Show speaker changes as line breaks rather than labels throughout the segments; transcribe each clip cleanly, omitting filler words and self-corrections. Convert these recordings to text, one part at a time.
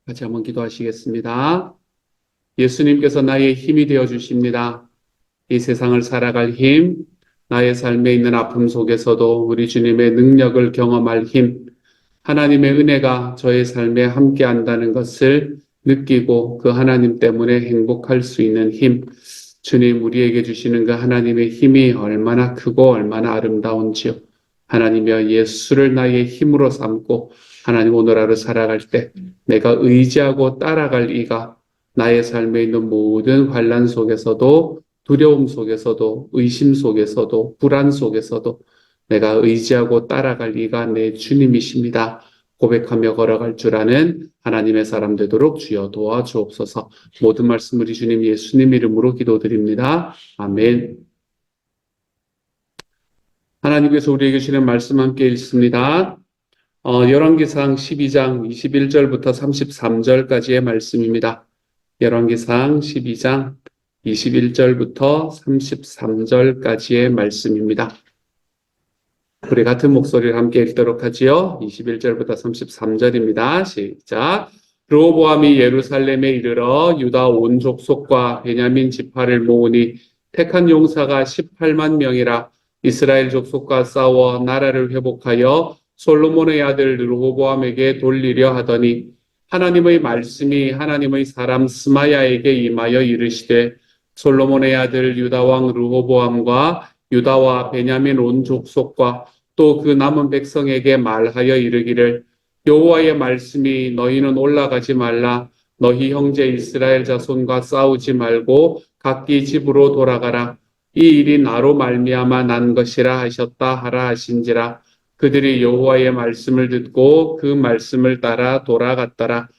같이 한번 기도하시겠습니다. 예수님께서 나의 힘이 되어 주십니다. 이 세상을 살아갈 힘, 나의 삶에 있는 아픔 속에서도 우리 주님의 능력을 경험할 힘, 하나님의 은혜가 저의 삶에 함께 한다는 것을 느끼고 그 하나님 때문에 행복할 수 있는 힘, 주님 우리에게 주시는 그 하나님의 힘이 얼마나 크고 얼마나 아름다운지요. 하나님여 예수를 나의 힘으로 삼고 하나님 오늘 하루 살아갈 때 내가 의지하고 따라갈 이가 나의 삶에 있는 모든 환난 속에서도 두려움 속에서도 의심 속에서도 불안 속에서도 내가 의지하고 따라갈 이가 내 주님이십니다. 고백하며 걸어갈 줄 아는 하나님의 사람 되도록 주여 도와주옵소서. 모든 말씀 우리 주님 예수님 이름으로 기도드립니다. 아멘. 하나님께서 우리에게 주시는 말씀 함께 읽습니다. 열왕기상 12장 21절부터 33절까지의 말씀입니다. 열왕기상 12장 21절부터 33절까지의 말씀입니다. 우리 같은 목소리를 함께 읽도록 하지요. 21절부터 33절입니다. 시작. 르호보암이 예루살렘에 이르러 유다 온 족속과 베냐민 지파를 모으니 택한 용사가 18만 명이라 이스라엘 족속과 싸워 나라를 회복하여 솔로몬의 아들 르호보암에게 돌리려 하더니 하나님의 말씀이 하나님의 사람 스마야에게 임하여 이르시되 솔로몬의 아들 유다 왕 르호보암과 유다와 베냐민 온 족속과 또 그 남은 백성에게 말하여 이르기를 여호와의 말씀이 너희는 올라가지 말라 너희 형제 이스라엘 자손과 싸우지 말고 각기 집으로 돌아가라 이 일이 나로 말미암아 난 것이라 하셨다 하라 하신지라 그들이 여호와의 말씀을 듣고 그 말씀을 따라 돌아갔더라.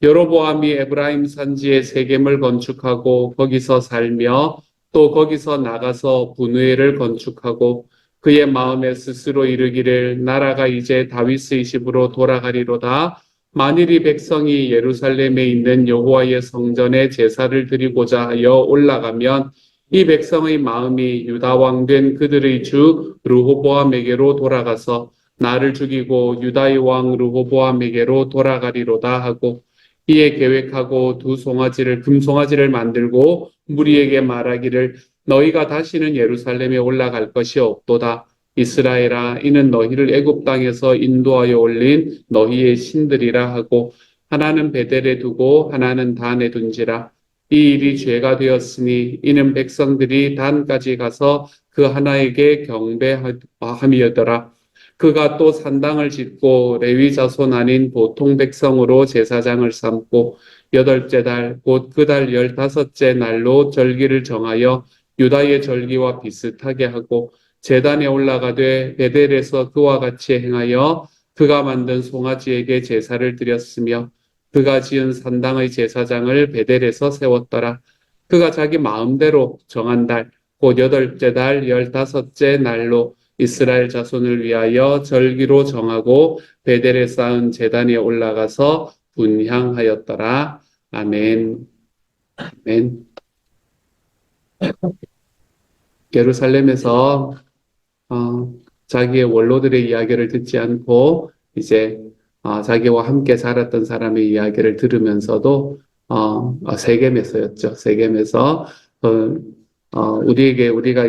여로보암이 에브라임 산지에 세겜을 건축하고 거기서 살며 또 거기서 나가서 분회를 건축하고 그의 마음에 스스로 이르기를 나라가 이제 다윗의 집으로 돌아가리로다. 만일 이 백성이 예루살렘에 있는 여호와의 성전에 제사를 드리고자 하여 올라가면 이 백성의 마음이 유다 왕 된 그들의 주 르호보암에게로 돌아가서 나를 죽이고 유다의 왕 르호보암에게로 돌아가리로다 하고 이에 계획하고 두 송아지를 금송아지를 만들고 무리에게 말하기를 너희가 다시는 예루살렘에 올라갈 것이 없도다. 이스라엘아 이는 너희를 애굽 땅에서 인도하여 올린 너희의 신들이라 하고 하나는 베델에 두고 하나는 단에 둔지라. 이 일이 죄가 되었으니 이는 백성들이 단까지 가서 그 하나에게 경배함이었더라. 그가 또 산당을 짓고 레위 자손 아닌 보통 백성으로 제사장을 삼고 여덟째 달 곧 그 달 15째 날로 절기를 정하여 유다의 절기와 비슷하게 하고 제단에 올라가되 베델에서 그와 같이 행하여 그가 만든 송아지에게 제사를 드렸으며 그가 지은 산당의 제사장을 베델에서 세웠더라. 그가 자기 마음대로 정한 달 곧 여덟째 달 15째 날로 이스라엘 자손을 위하여 절기로 정하고 베델에 쌓은 제단에 올라가서 분향하였더라. 아멘. 아멘. 예루살렘에서 자기의 원로들의 이야기를 듣지 않고 이제 자기와 함께 자랐던 사람의 이야기를 들으면서도 세겜에서였죠. 세겜에서 우리가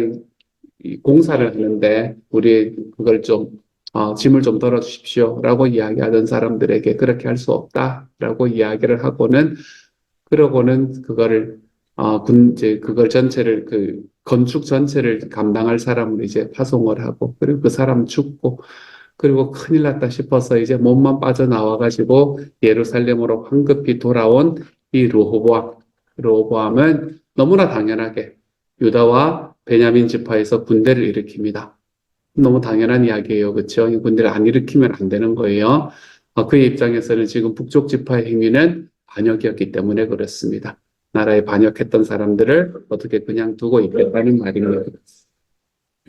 이 공사를 하는데 우리 그걸 좀 짐을 좀 덜어 주십시오라고 이야기하던 사람들에게 그렇게 할 수 없다라고 이야기를 하고는 그러고는 그거를 이제 그걸 전체를 그 건축 전체를 감당할 사람을 이제 파송을 하고 그리고 그 사람 죽고 그리고 큰일 났다 싶어서 이제 몸만 빠져나와 가지고 예루살렘으로 황급히 돌아온 이 르호보암은 너무나 당연하게 유다와 베냐민 지파에서 군대를 일으킵니다. 너무 당연한 이야기예요. 그렇죠? 이 군대를 안 일으키면 안 되는 거예요. 그의 입장에서는 지금 북쪽 지파의 행위는 반역이었기 때문에 그렇습니다. 나라에 반역했던 사람들을 어떻게 그냥 두고 있겠다는 말입니다.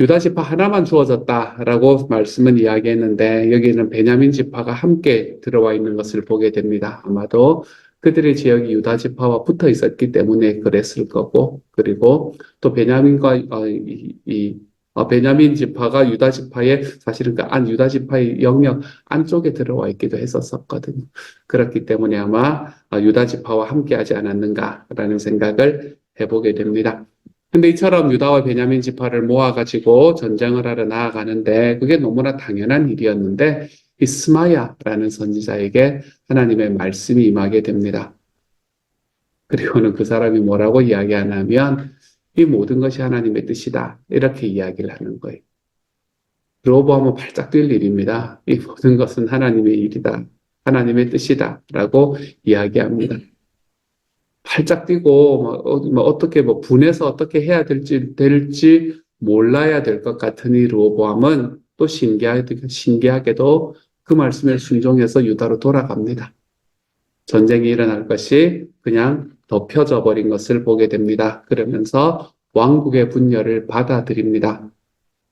유다 지파 하나만 주어졌다라고 말씀은 이야기했는데 여기는 베냐민 지파가 함께 들어와 있는 것을 보게 됩니다. 아마도 그들의 지역이 유다 지파와 붙어 있었기 때문에 그랬을 거고 그리고 또 베냐민과 베냐민 지파가 유다 지파의 사실은 유다 지파의 영역 안쪽에 들어와 있기도 했었거든요. 그렇기 때문에 아마 유다 지파와 함께하지 않았는가라는 생각을 해보게 됩니다. 근데 이처럼 유다와 베냐민 지파를 모아가지고 전쟁을 하러 나아가는데 그게 너무나 당연한 일이었는데 이 스마야라는 선지자에게 하나님의 말씀이 임하게 됩니다. 그리고는 그 사람이 뭐라고 이야기하냐면 이 모든 것이 하나님의 뜻이다. 이렇게 이야기를 하는 거예요. 로보하면 발작 뛸 일입니다. 이 모든 것은 하나님의 일이다. 하나님의 뜻이다. 라고 이야기합니다. 팔짝 뛰고 어떻게 분해서 어떻게 해야 될지 몰라야 될 것 같은 이 로보암은 또 신기하게도 그 말씀에 순종해서 유다로 돌아갑니다. 전쟁이 일어날 것이 그냥 덮여져 버린 것을 보게 됩니다. 그러면서 왕국의 분열을 받아들입니다.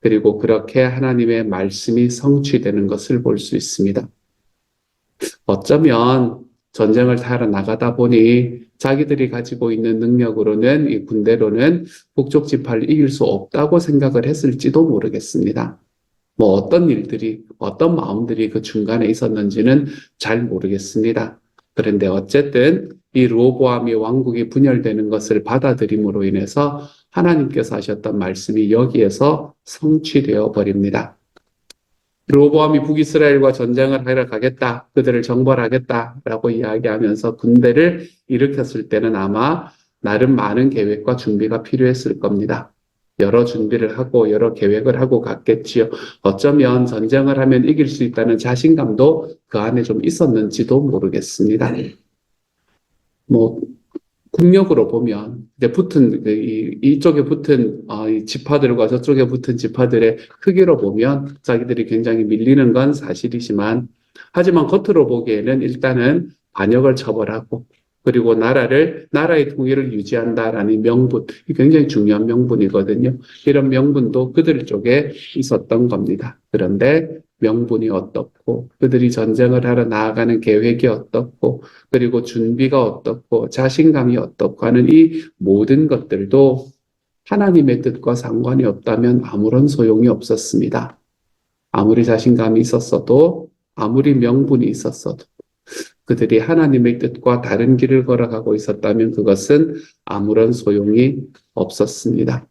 그리고 그렇게 하나님의 말씀이 성취되는 것을 볼 수 있습니다. 어쩌면 전쟁을 타러 나가다 보니 자기들이 가지고 있는 능력으로는 이 군대로는 북쪽 지파를 이길 수 없다고 생각을 했을지도 모르겠습니다. 어떤 일들이, 어떤 마음들이 그 중간에 있었는지는 잘 모르겠습니다. 그런데 어쨌든 이 르호보암이 왕국이 분열되는 것을 받아들임으로 인해서 하나님께서 하셨던 말씀이 여기에서 성취되어 버립니다. 르호보암이 북이스라엘과 전쟁을 하러 가겠다, 그들을 정벌하겠다라고 이야기하면서 군대를 일으켰을 때는 아마 나름 많은 계획과 준비가 필요했을 겁니다. 여러 준비를 하고 여러 계획을 하고 갔겠지요. 어쩌면 전쟁을 하면 이길 수 있다는 자신감도 그 안에 좀 있었는지도 모르겠습니다. 국력으로 보면 이제 이쪽에 붙은 이 지파들과 저쪽에 붙은 지파들의 크기로 보면 자기들이 굉장히 밀리는 건 사실이지만 하지만 겉으로 보기에는 일단은 반역을 처벌하고 그리고 나라의 통일을 유지한다라는 명분, 굉장히 중요한 명분이거든요. 이런 명분도 그들 쪽에 있었던 겁니다. 그런데 명분이 어떻고, 그들이 전쟁을 하러 나아가는 계획이 어떻고, 그리고 준비가 어떻고, 자신감이 어떻고 하는 이 모든 것들도 하나님의 뜻과 상관이 없다면 아무런 소용이 없었습니다. 아무리 자신감이 있었어도, 아무리 명분이 있었어도, 그들이 하나님의 뜻과 다른 길을 걸어가고 있었다면 그것은 아무런 소용이 없었습니다.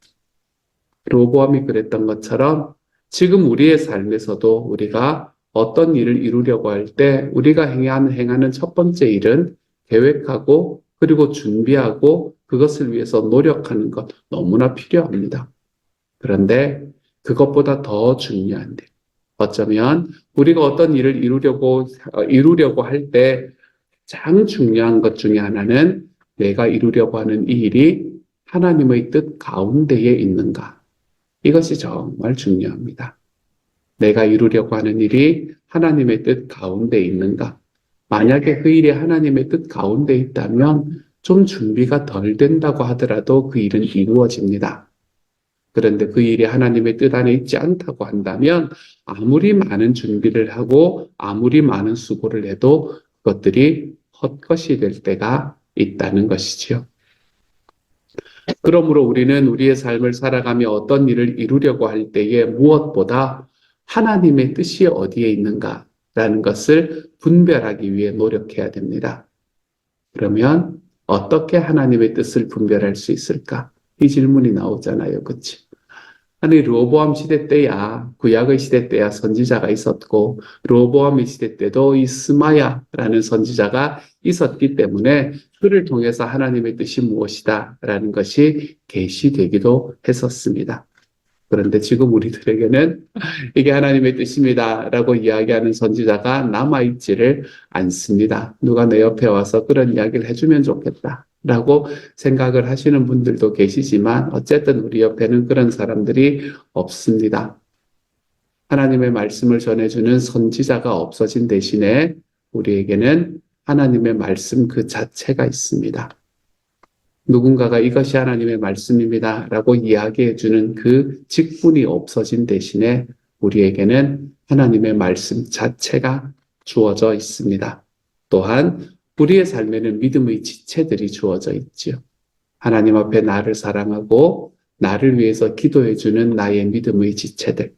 르호보암이 그랬던 것처럼 지금 우리의 삶에서도 우리가 어떤 일을 이루려고 할 때 우리가 행하는 첫 번째 일은 계획하고 그리고 준비하고 그것을 위해서 노력하는 것 너무나 필요합니다. 그런데 그것보다 더 중요한 데 어쩌면 우리가 어떤 일을 이루려고 할 때 가장 중요한 것 중에 하나는 내가 이루려고 하는 이 일이 하나님의 뜻 가운데에 있는가? 이것이 정말 중요합니다. 내가 이루려고 하는 일이 하나님의 뜻 가운데 있는가? 만약에 그 일이 하나님의 뜻 가운데 있다면 좀 준비가 덜 된다고 하더라도 그 일은 이루어집니다. 그런데 그 일이 하나님의 뜻 안에 있지 않다고 한다면 아무리 많은 준비를 하고 아무리 많은 수고를 해도 그것들이 헛것이 될 때가 있다는 것이지요. 그러므로 우리는 우리의 삶을 살아가며 어떤 일을 이루려고 할 때에 무엇보다 하나님의 뜻이 어디에 있는가라는 것을 분별하기 위해 노력해야 됩니다. 그러면 어떻게 하나님의 뜻을 분별할 수 있을까? 이 질문이 나오잖아요. 그치? 아니, 르호보암 시대 때야, 구약의 시대 때야 선지자가 있었고, 르호보암의 시대 때도 이 스마야라는 선지자가 있었기 때문에 그를 통해서 하나님의 뜻이 무엇이다 라는 것이 계시되기도 했었습니다. 그런데 지금 우리들에게는 이게 하나님의 뜻입니다 라고 이야기하는 선지자가 남아있지를 않습니다. 누가 내 옆에 와서 그런 이야기를 해주면 좋겠다 라고 생각을 하시는 분들도 계시지만 어쨌든 우리 옆에는 그런 사람들이 없습니다. 하나님의 말씀을 전해주는 선지자가 없어진 대신에 우리에게는 하나님의 말씀 그 자체가 있습니다. 누군가가 이것이 하나님의 말씀입니다 라고 이야기해주는 그 직분이 없어진 대신에 우리에게는 하나님의 말씀 자체가 주어져 있습니다. 또한 우리의 삶에는 믿음의 지체들이 주어져 있지요. 하나님 앞에 나를 사랑하고 나를 위해서 기도해주는 나의 믿음의 지체들,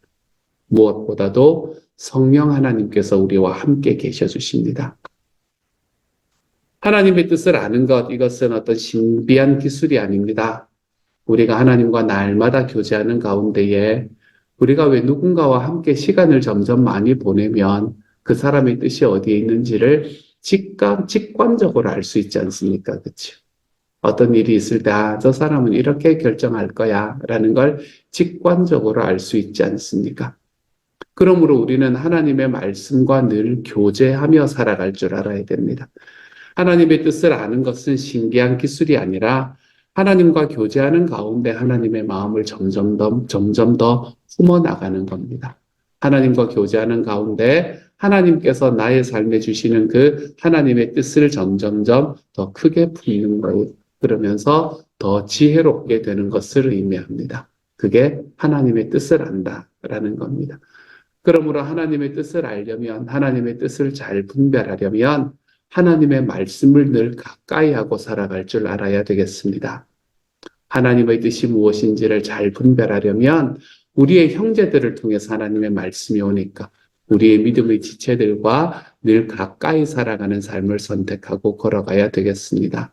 무엇보다도 성령 하나님께서 우리와 함께 계셔 주십니다. 하나님의 뜻을 아는 것, 이것은 어떤 신비한 기술이 아닙니다. 우리가 하나님과 날마다 교제하는 가운데에 우리가 왜 누군가와 함께 시간을 점점 많이 보내면 그 사람의 뜻이 어디에 있는지를 직관적으로 알 수 있지 않습니까? 그렇죠? 어떤 일이 있을 때, 저 사람은 이렇게 결정할 거야 라는 걸 직관적으로 알 수 있지 않습니까? 그러므로 우리는 하나님의 말씀과 늘 교제하며 살아갈 줄 알아야 됩니다. 하나님의 뜻을 아는 것은 신기한 기술이 아니라 하나님과 교제하는 가운데 하나님의 마음을 점점 더 품어나가는 겁니다. 하나님과 교제하는 가운데 하나님께서 나의 삶에 주시는 그 하나님의 뜻을 점점점 더 크게 품는 거예요. 그러면서 더 지혜롭게 되는 것을 의미합니다. 그게 하나님의 뜻을 안다라는 겁니다. 그러므로 하나님의 뜻을 알려면, 하나님의 뜻을 잘 분별하려면 하나님의 말씀을 늘 가까이 하고 살아갈 줄 알아야 되겠습니다. 하나님의 뜻이 무엇인지를 잘 분별하려면 우리의 형제들을 통해서 하나님의 말씀이 오니까 우리의 믿음의 지체들과 늘 가까이 살아가는 삶을 선택하고 걸어가야 되겠습니다.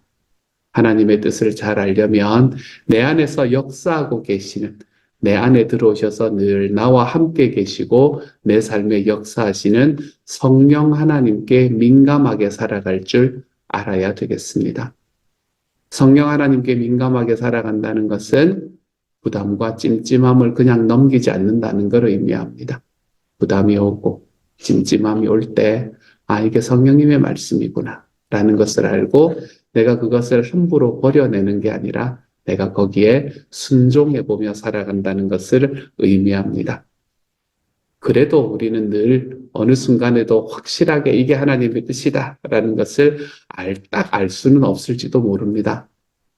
하나님의 뜻을 잘 알려면 내 안에서 역사하고 계시는, 내 안에 들어오셔서 늘 나와 함께 계시고 내 삶에 역사하시는 성령 하나님께 민감하게 살아갈 줄 알아야 되겠습니다. 성령 하나님께 민감하게 살아간다는 것은 부담과 찜찜함을 그냥 넘기지 않는다는 걸 의미합니다. 부담이 오고 찜찜함이 올 때, 이게 성령님의 말씀이구나 라는 것을 알고 내가 그것을 함부로 버려내는 게 아니라 내가 거기에 순종해보며 살아간다는 것을 의미합니다. 그래도 우리는 늘 어느 순간에도 확실하게 이게 하나님의 뜻이다 라는 것을 딱 알 수는 없을지도 모릅니다.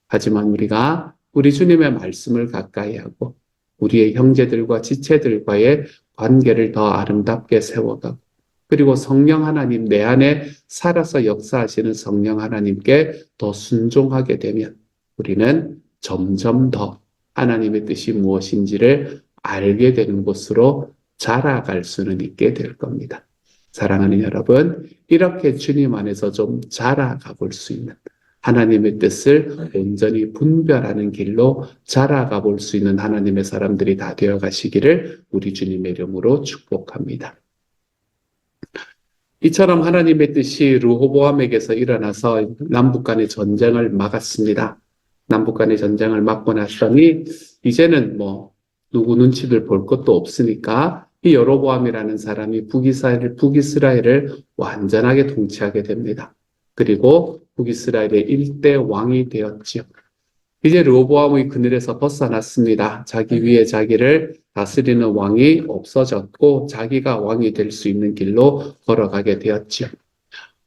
하지만 우리가 우리 주님의 말씀을 가까이 하고 우리의 형제들과 지체들과의 관계를 더 아름답게 세워가고 그리고 성령 하나님, 내 안에 살아서 역사하시는 성령 하나님께 더 순종하게 되면 우리는 점점 더 하나님의 뜻이 무엇인지를 알게 되는 곳으로 자라갈 수는 있게 될 겁니다. 사랑하는 여러분, 이렇게 주님 안에서 좀 자라가 볼 수 있는, 하나님의 뜻을 온전히 분별하는 길로 자라가 볼 수 있는 하나님의 사람들이 다 되어 가시기를 우리 주님의 이름으로 축복합니다. 이처럼 하나님의 뜻이 르호보암에게서 일어나서 남북 간의 전쟁을 막았습니다. 남북 간의 전쟁을 막고 났더니 이제는 누구 눈치를 볼 것도 없으니까 이 여로보암이라는 사람이 북이스라엘을 완전하게 통치하게 됩니다. 그리고 북이스라엘의 일대 왕이 되었지요. 이제 르호보암의 그늘에서 벗어났습니다. 자기 위에 자기를 다스리는 왕이 없어졌고 자기가 왕이 될 수 있는 길로 걸어가게 되었지요.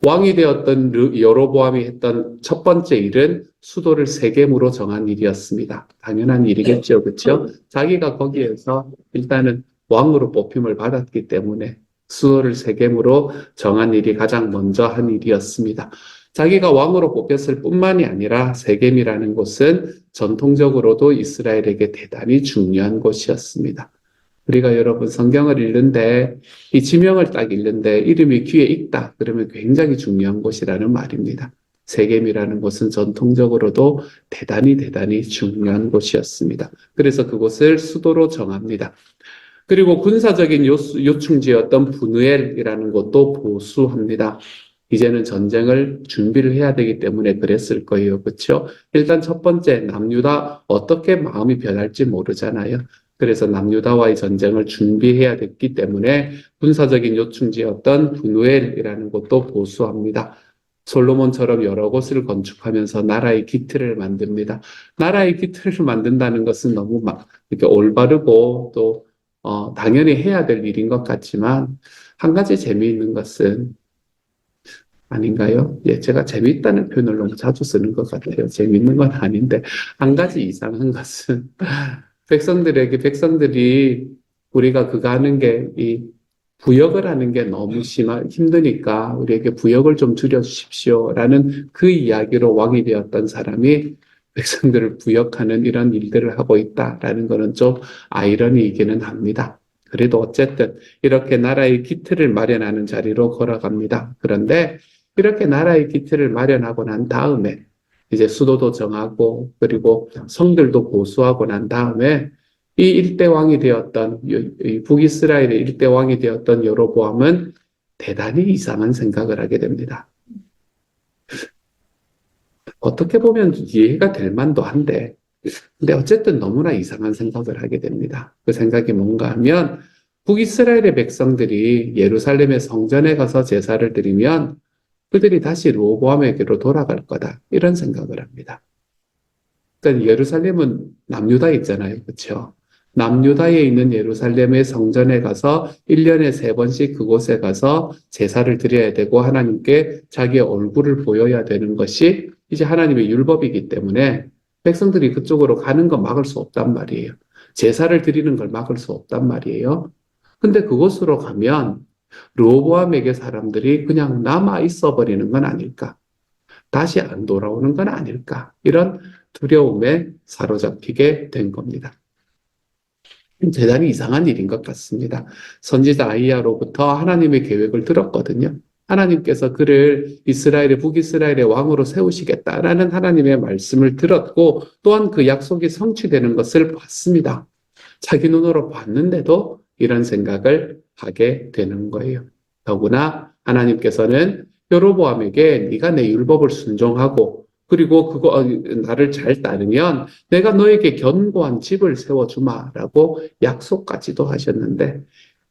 왕이 되었던 여로보암이 했던 첫 번째 일은 수도를 세겜으로 정한 일이었습니다. 당연한 일이겠죠, 그렇죠? 자기가 거기에서 일단은 왕으로 뽑힘을 받았기 때문에 수도를 세겜으로 정한 일이 가장 먼저 한 일이었습니다. 자기가 왕으로 뽑혔을 뿐만이 아니라 세겜이라는 곳은 전통적으로도 이스라엘에게 대단히 중요한 곳이었습니다. 우리가 여러분 성경을 읽는데 이 지명을 딱 읽는데 이름이 귀에 익다 그러면 굉장히 중요한 곳이라는 말입니다. 세겜이라는 곳은 전통적으로도 대단히 중요한 곳이었습니다. 그래서 그곳을 수도로 정합니다. 그리고 군사적인 요충지였던 브누엘이라는 곳도 보수합니다. 이제는 전쟁을 준비를 해야 되기 때문에 그랬을 거예요. 그렇죠? 일단 첫 번째 남유다 어떻게 마음이 변할지 모르잖아요. 그래서 남유다와의 전쟁을 준비해야 됐기 때문에 군사적인 요충지였던 브누엘이라는 곳도 보수합니다. 솔로몬처럼 여러 곳을 건축하면서 나라의 기틀을 만듭니다. 나라의 기틀을 만든다는 것은 너무 이렇게 올바르고 또 당연히 해야 될 일인 것 같지만 한 가지 재미있는 것은 아닌가요? 예, 제가 재미있다는 표현을 너무 자주 쓰는 것 같아요. 재미있는 건 아닌데 한 가지 이상한 것은 백성들이 우리가 그거 하는 게 이 부역을 하는 게 너무 힘드니까 우리에게 부역을 좀 줄여주십시오라는 그 이야기로 왕이 되었던 사람이 백성들을 부역하는 이런 일들을 하고 있다라는 것은 좀 아이러니이기는 합니다. 그래도 어쨌든 이렇게 나라의 기틀을 마련하는 자리로 걸어갑니다. 그런데 이렇게 나라의 기틀을 마련하고 난 다음에 이제 수도도 정하고 그리고 성들도 보수하고 난 다음에 이 일대 왕이 되었던 북이스라엘의 일대 왕이 되었던 여로보암은 대단히 이상한 생각을 하게 됩니다. 어떻게 보면 이해가 될 만도 한데, 근데 어쨌든 너무나 이상한 생각을 하게 됩니다. 그 생각이 뭔가 하면 북이스라엘의 백성들이 예루살렘의 성전에 가서 제사를 드리면 그들이 다시 르호보암에게로 돌아갈 거다. 이런 생각을 합니다. 그러니까 예루살렘은 남유다에 있잖아요. 그렇죠? 남유다에 있는 예루살렘의 성전에 가서 1년에 3번씩 그곳에 가서 제사를 드려야 되고 하나님께 자기의 얼굴을 보여야 되는 것이 이제 하나님의 율법이기 때문에 백성들이 그쪽으로 가는 건 막을 수 없단 말이에요. 제사를 드리는 걸 막을 수 없단 말이에요. 근데 그곳으로 가면 르호보암에게 사람들이 그냥 남아 있어 버리는 건 아닐까? 다시 안 돌아오는 건 아닐까? 이런 두려움에 사로잡히게 된 겁니다. 대단히 이상한 일인 것 같습니다. 선지자 아이야로부터 하나님의 계획을 들었거든요. 하나님께서 그를 이스라엘의 북이스라엘의 왕으로 세우시겠다라는 하나님의 말씀을 들었고 또한 그 약속이 성취되는 것을 봤습니다. 자기 눈으로 봤는데도 이런 생각을 하게 되는 거예요. 더구나 하나님께서는 여로보암에게 네가 내 율법을 순종하고 그리고 나를 잘 따르면 내가 너에게 견고한 집을 세워주마라고 약속까지도 하셨는데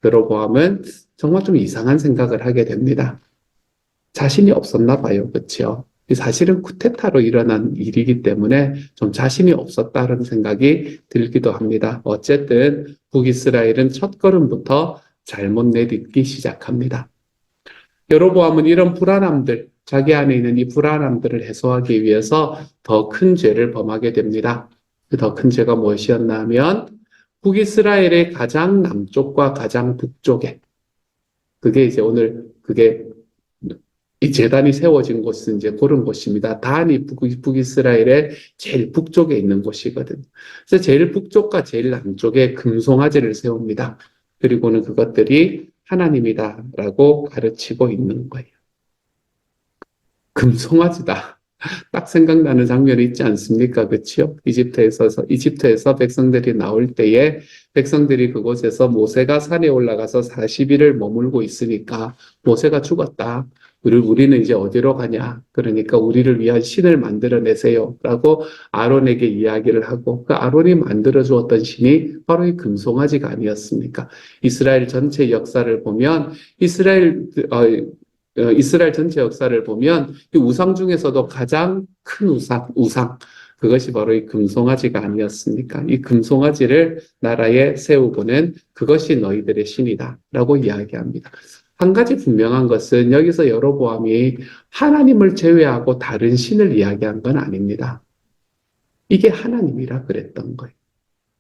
여로보암은 정말 좀 이상한 생각을 하게 됩니다. 자신이 없었나 봐요. 그렇죠? 사실은 쿠데타로 일어난 일이기 때문에 좀 자신이 없었다는 생각이 들기도 합니다. 어쨌든 북이스라엘은 첫걸음부터 잘못 내딛기 시작합니다. 여로보암은 이런 불안함들, 자기 안에 있는 이 불안함들을 해소하기 위해서 더 큰 죄를 범하게 됩니다. 그 더 큰 죄가 무엇이었나 하면 북이스라엘의 가장 남쪽과 가장 북쪽에 그게 이제 오늘 그게 이 제단이 세워진 곳은 이제 그런 곳입니다. 단이 북이스라엘의 제일 북쪽에 있는 곳이거든요. 그래서 제일 북쪽과 제일 남쪽에 금송아지를 세웁니다. 그리고는 그것들이 하나님이다라고 가르치고 있는 거예요. 금송아지다. 딱 생각나는 장면이 있지 않습니까? 그렇죠? 이집트에서 백성들이 나올 때에 백성들이 그곳에서 모세가 산에 올라가서 40일을 머물고 있으니까 모세가 죽었다. 우리는 이제 어디로 가냐? 그러니까 우리를 위한 신을 만들어내세요. 라고 아론에게 이야기를 하고 그 아론이 만들어 주었던 신이 바로 이 금송아지가 아니었습니까? 이스라엘 전체 역사를 보면 이스라엘 전체 역사를 보면 이 우상 중에서도 가장 큰 우상, 그것이 바로 이 금송아지가 아니었습니까? 이 금송아지를 나라에 세우고는 그것이 너희들의 신이다 라고 이야기합니다. 한 가지 분명한 것은 여기서 여로보암이 하나님을 제외하고 다른 신을 이야기한 건 아닙니다. 이게 하나님이라 그랬던 거예요.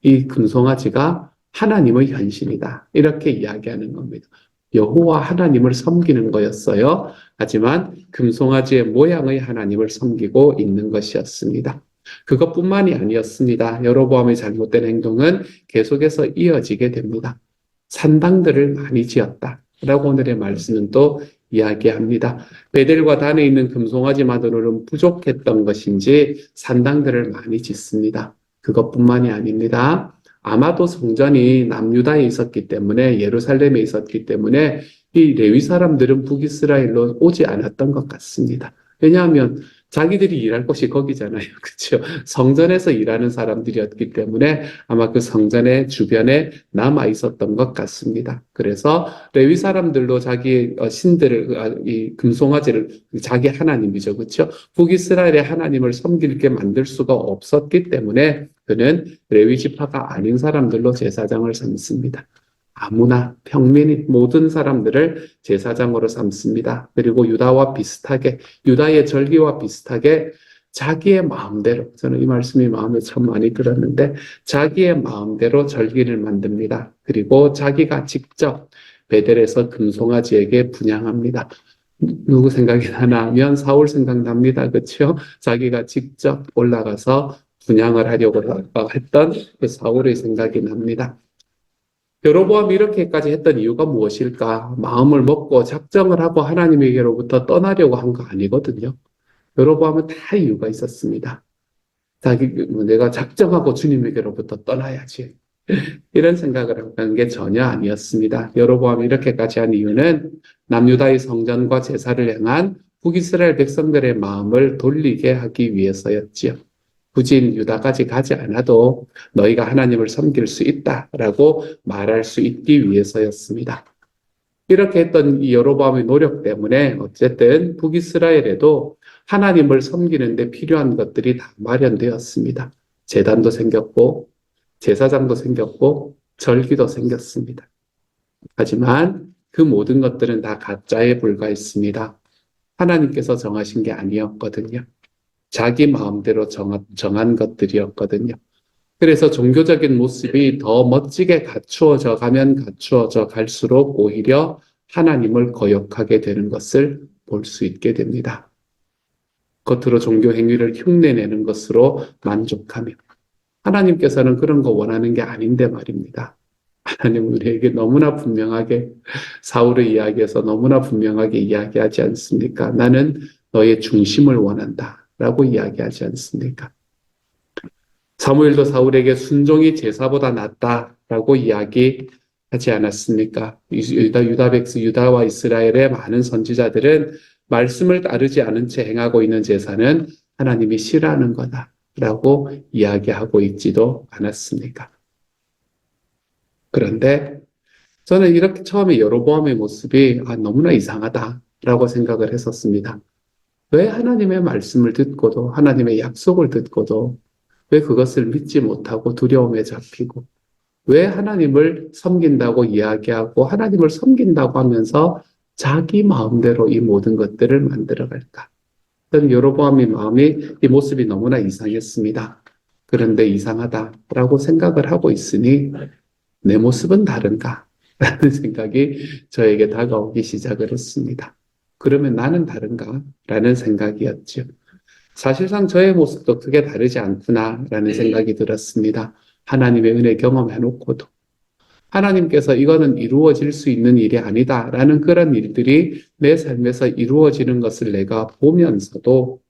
이 금송아지가 하나님의 현신이다. 이렇게 이야기하는 겁니다. 여호와 하나님을 섬기는 거였어요. 하지만 금송아지의 모양의 하나님을 섬기고 있는 것이었습니다. 그것뿐만이 아니었습니다. 여로보암의 잘못된 행동은 계속해서 이어지게 됩니다. 산당들을 많이 지었다. 라고 오늘의 말씀은 또 이야기합니다. 베델과 단에 있는 금송아지만으로는 부족했던 것인지 산당들을 많이 짓습니다. 그것뿐만이 아닙니다. 아마도 성전이 남유다에 있었기 때문에 예루살렘에 있었기 때문에 이 레위 사람들은 북이스라엘로 오지 않았던 것 같습니다. 왜냐하면 자기들이 일할 곳이 거기잖아요. 그렇죠? 성전에서 일하는 사람들이었기 때문에 아마 그 성전의 주변에 남아 있었던 것 같습니다. 그래서 레위 사람들도 자기 신들을 이 금송아지를 자기 하나님이죠. 그렇죠? 북이스라엘의 하나님을 섬기게 만들 수가 없었기 때문에 그는 레위 지파가 아닌 사람들로 제사장을 삼습니다. 아무나 평민이 모든 사람들을 제사장으로 삼습니다. 그리고 유다와 비슷하게 유다의 절기와 비슷하게 자기의 마음대로 저는 이 말씀이 마음에 참 많이 들었는데 자기의 마음대로 절기를 만듭니다. 그리고 자기가 직접 베델에서 금송아지에게 분향합니다. 누구 생각이 나나 하면 사울 생각납니다. 그렇죠? 자기가 직접 올라가서 분향을 하려고 했던 그 사울의 생각이 납니다. 여로보암이 이렇게까지 했던 이유가 무엇일까? 마음을 먹고 작정을 하고 하나님에게로부터 떠나려고 한 거 아니거든요. 여로보암은 다 이유가 있었습니다. 내가 작정하고 주님에게로부터 떠나야지. 이런 생각을 한 게 전혀 아니었습니다. 여로보암이 이렇게까지 한 이유는 남유다의 성전과 제사를 향한 북이스라엘 백성들의 마음을 돌리게 하기 위해서였지요. 굳이 유다까지 가지 않아도 너희가 하나님을 섬길 수 있다라고 말할 수 있기 위해서였습니다. 이렇게 했던 이 여로보암의 노력 때문에 어쨌든 북이스라엘에도 하나님을 섬기는 데 필요한 것들이 다 마련되었습니다. 제단도 생겼고 제사장도 생겼고 절기도 생겼습니다. 하지만 그 모든 것들은 다 가짜에 불과했습니다. 하나님께서 정하신 게 아니었거든요. 자기 마음대로 정한 것들이었거든요. 그래서 종교적인 모습이 더 멋지게 갖추어져 가면 갖추어져 갈수록 오히려 하나님을 거역하게 되는 것을 볼 수 있게 됩니다. 겉으로 종교 행위를 흉내내는 것으로 만족하며 하나님께서는 그런 거 원하는 게 아닌데 말입니다. 하나님은 우리에게 너무나 분명하게 사울의 이야기에서 너무나 분명하게 이야기하지 않습니까? 나는 너의 중심을 원한다 라고 이야기하지 않습니까? 사무엘도 사울에게 순종이 제사보다 낫다라고 이야기하지 않았습니까? 유다와 이스라엘의 많은 선지자들은 말씀을 따르지 않은 채 행하고 있는 제사는 하나님이 싫어하는 거다라고 이야기하고 있지도 않았습니까? 그런데 저는 이렇게 처음에 여로보암의 모습이 너무나 이상하다라고 생각을 했었습니다. 왜 하나님의 말씀을 듣고도 하나님의 약속을 듣고도 왜 그것을 믿지 못하고 두려움에 잡히고 왜 하나님을 섬긴다고 이야기하고 하나님을 섬긴다고 하면서 자기 마음대로 이 모든 것들을 만들어갈까? 저는 여로보암의 이 모습이 너무나 이상했습니다. 그런데 이상하다라고 생각을 하고 있으니 내 모습은 다른가? 라는 생각이 저에게 다가오기 시작을 했습니다. 그러면 나는 다른가? 라는 생각이었죠. 사실상 저의 모습도 크게 다르지 않구나라는 생각이 들었습니다. 하나님의 은혜 경험해놓고도 하나님께서 이거는 이루어질 수 있는 일이 아니다라는 그런 일들이 내 삶에서 이루어지는 것을 내가 보면서도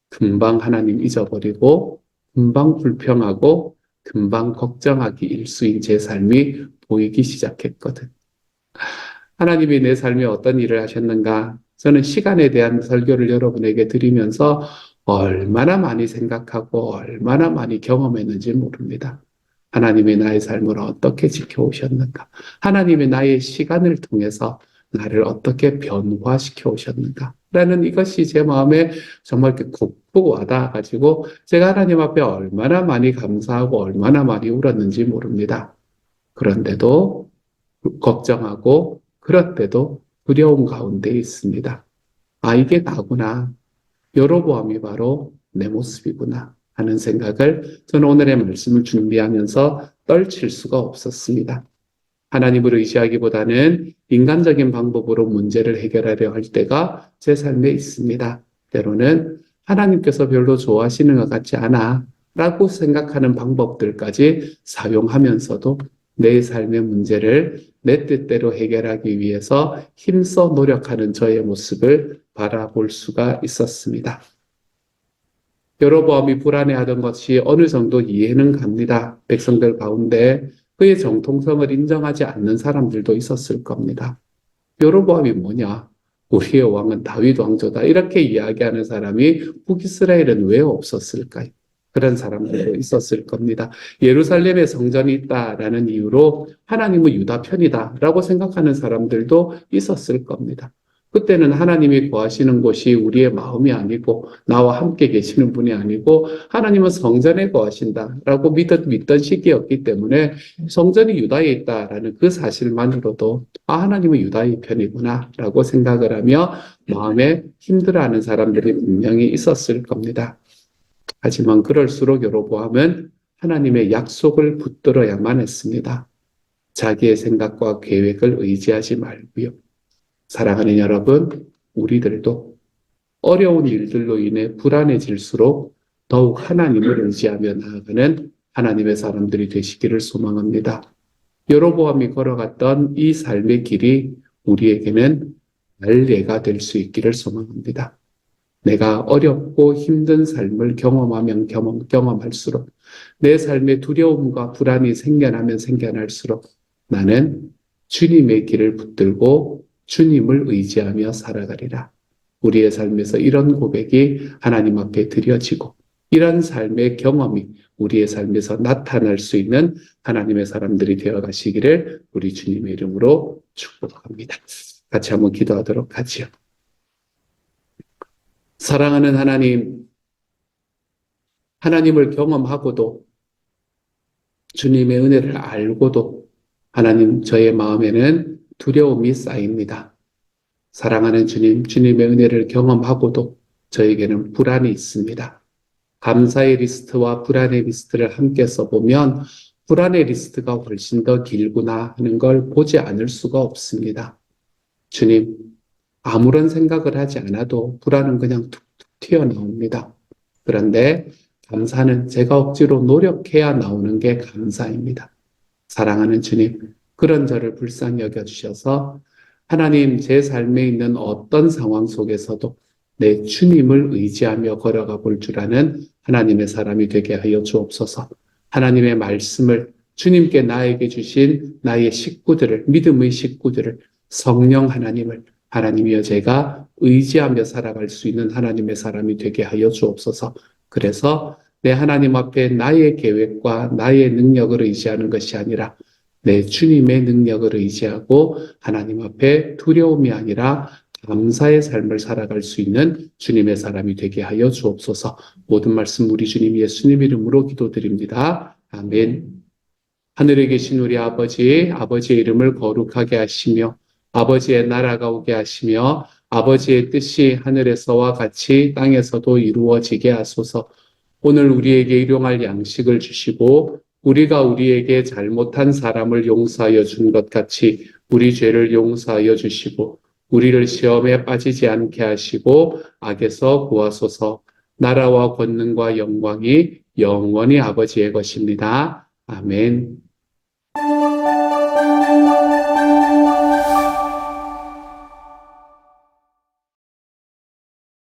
금방 하나님 잊어버리고 금방 불평하고 금방 걱정하기 일수인 제 삶이 보이기 시작했거든. 하나님이 내 삶에 어떤 일을 하셨는가? 저는 시간에 대한 설교를 여러분에게 드리면서 얼마나 많이 생각하고 얼마나 많이 경험했는지 모릅니다. 하나님이 나의 삶을 어떻게 지켜오셨는가? 하나님이 나의 시간을 통해서 나를 어떻게 변화시켜 오셨는가? 라는 이것이 제 마음에 정말 이렇게 콕콕 와닿아가지고 제가 하나님 앞에 얼마나 많이 감사하고 얼마나 많이 울었는지 모릅니다. 그런데도 걱정하고 그럴 때도 두려움 가운데 있습니다. 이게 나구나. 여로보암이 바로 내 모습이구나 하는 생각을 저는 오늘의 말씀을 준비하면서 떨칠 수가 없었습니다. 하나님을 의지하기보다는 인간적인 방법으로 문제를 해결하려 할 때가 제 삶에 있습니다. 때로는 하나님께서 별로 좋아하시는 것 같지 않아 라고 생각하는 방법들까지 사용하면서도 내 삶의 문제를 내 뜻대로 해결하기 위해서 힘써 노력하는 저의 모습을 바라볼 수가 있었습니다. 여로보암이 불안해하던 것이 어느 정도 이해는 갑니다. 백성들 가운데 그의 정통성을 인정하지 않는 사람들도 있었을 겁니다. 여로보암이 뭐냐? 우리의 왕은 다윗 왕조다. 이렇게 이야기하는 사람이 북이스라엘은 왜 없었을까요? 그런 사람들도 있었을 겁니다. 예루살렘에 성전이 있다라는 이유로 하나님은 유다 편이다라고 생각하는 사람들도 있었을 겁니다. 그때는 하나님이 거하시는 곳이 우리의 마음이 아니고 나와 함께 계시는 분이 아니고 하나님은 성전에 거하신다라고 믿던 시기였기 때문에 성전이 유다에 있다라는 그 사실만으로도 하나님은 유다의 편이구나라고 생각을 하며 마음에 힘들어하는 사람들이 분명히 있었을 겁니다. 하지만 그럴수록 여로보암은 하나님의 약속을 붙들어야만 했습니다. 자기의 생각과 계획을 의지하지 말고요. 사랑하는 여러분, 우리들도 어려운 일들로 인해 불안해질수록 더욱 하나님을 의지하며 나아가는 하나님의 사람들이 되시기를 소망합니다. 여로보암이 걸어갔던 이 삶의 길이 우리에게는 날개가 될 수 있기를 소망합니다. 내가 어렵고 힘든 삶을 경험하면 경험할수록 내 삶에 두려움과 불안이 생겨나면 생겨날수록 나는 주님의 길을 붙들고 주님을 의지하며 살아가리라. 우리의 삶에서 이런 고백이 하나님 앞에 드려지고 이런 삶의 경험이 우리의 삶에서 나타날 수 있는 하나님의 사람들이 되어 가시기를 우리 주님의 이름으로 축복합니다. 같이 한번 기도하도록 하지요. 사랑하는 하나님, 하나님을 경험하고도 주님의 은혜를 알고도 하나님 저의 마음에는 두려움이 쌓입니다. 사랑하는 주님, 주님의 은혜를 경험하고도 저에게는 불안이 있습니다. 감사의 리스트와 불안의 리스트를 함께 써보면 불안의 리스트가 훨씬 더 길구나 하는 걸 보지 않을 수가 없습니다. 주님, 아무런 생각을 하지 않아도 불안은 그냥 툭툭 튀어나옵니다. 그런데 감사는 제가 억지로 노력해야 나오는 게 감사입니다. 사랑하는 주님, 그런 저를 불쌍히 여겨주셔서 하나님 제 삶에 있는 어떤 상황 속에서도 내 주님을 의지하며 걸어가 볼 줄 아는 하나님의 사람이 되게 하여 주옵소서. 하나님의 말씀을 주님께 나에게 주신 나의 식구들을, 믿음의 식구들을, 성령 하나님을 하나님이여 제가 의지하며 살아갈 수 있는 하나님의 사람이 되게 하여 주옵소서. 그래서 내 하나님 앞에 나의 계획과 나의 능력을 의지하는 것이 아니라 내 주님의 능력을 의지하고 하나님 앞에 두려움이 아니라 감사의 삶을 살아갈 수 있는 주님의 사람이 되게 하여 주옵소서. 모든 말씀 우리 주님 예수님 이름으로 기도드립니다. 아멘. 하늘에 계신 우리 아버지, 아버지의 이름을 거룩하게 하시며 아버지의 나라가 오게 하시며 아버지의 뜻이 하늘에서와 같이 땅에서도 이루어지게 하소서. 오늘 우리에게 일용할 양식을 주시고 우리가 우리에게 잘못한 사람을 용서하여 준 것 같이 우리 죄를 용서하여 주시고 우리를 시험에 빠지지 않게 하시고 악에서 구하소서. 나라와 권능과 영광이 영원히 아버지의 것입니다. 아멘.